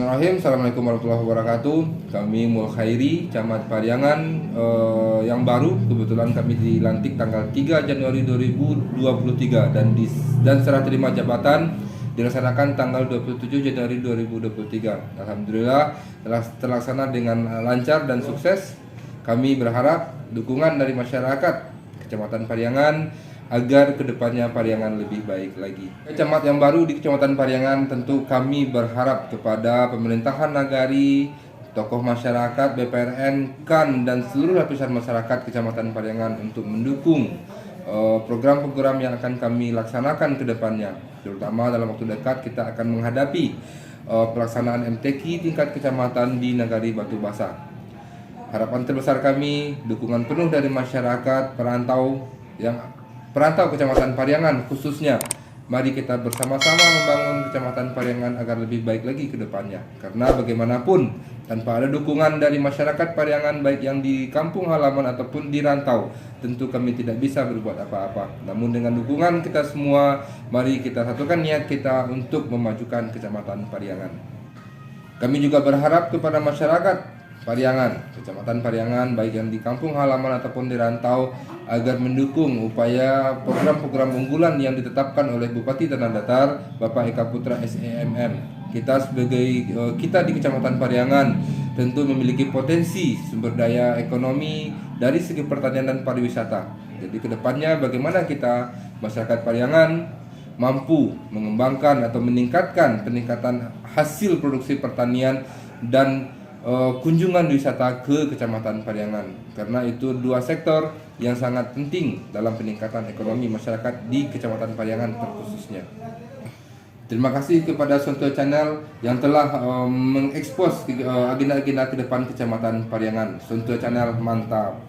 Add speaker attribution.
Speaker 1: Bismillahirrahmanirrahim. Assalamualaikum warahmatullahi wabarakatuh. Kami Mul Khairi, Camat Pariangan yang baru. Kebetulan kami dilantik tanggal 3 Januari 2023 dan serah terima jabatan dilaksanakan tanggal 27 Januari 2023. Alhamdulillah telah terlaksana dengan lancar dan sukses. Kami berharap dukungan dari masyarakat Kecamatan Pariangan agar kedepannya Pariangan lebih baik lagi. Camat yang baru di Kecamatan Pariangan, tentu kami berharap kepada pemerintahan nagari, tokoh masyarakat, BPRN, KAN, dan seluruh lapisan masyarakat Kecamatan Pariangan untuk mendukung program-program yang akan kami laksanakan ke depannya. Terutama dalam waktu dekat kita akan menghadapi pelaksanaan MTQ tingkat kecamatan di Nagari Batu Basah. Harapan terbesar kami, dukungan penuh dari masyarakat perantau Kecamatan Pariangan khususnya. Mari kita bersama-sama membangun Kecamatan Pariangan agar lebih baik lagi ke depannya. Karena bagaimanapun tanpa ada dukungan dari masyarakat Pariangan, baik yang di kampung halaman ataupun di rantau, tentu kami tidak bisa berbuat apa-apa. Namun dengan dukungan kita semua, mari kita satukan niat kita untuk memajukan Kecamatan Pariangan. Kami juga berharap kepada masyarakat Pariangan, Kecamatan Pariangan, baik yang di kampung halaman ataupun di rantau, agar mendukung upaya program-program unggulan yang ditetapkan oleh Bupati Tanah Datar, Bapak Eka Putra SEMM. Kita di Kecamatan Pariangan tentu memiliki potensi sumber daya ekonomi dari segi pertanian dan pariwisata. Jadi kedepannya bagaimana kita masyarakat Pariangan mampu mengembangkan atau peningkatan hasil produksi pertanian dan kunjungan wisata ke Kecamatan Pariangan, karena itu dua sektor yang sangat penting dalam peningkatan ekonomi masyarakat di Kecamatan Pariangan terkhususnya. Terima kasih kepada Sonto Channel yang telah mengekspos agenda-agenda ke depan Kecamatan Pariangan. Sonto Channel mantap.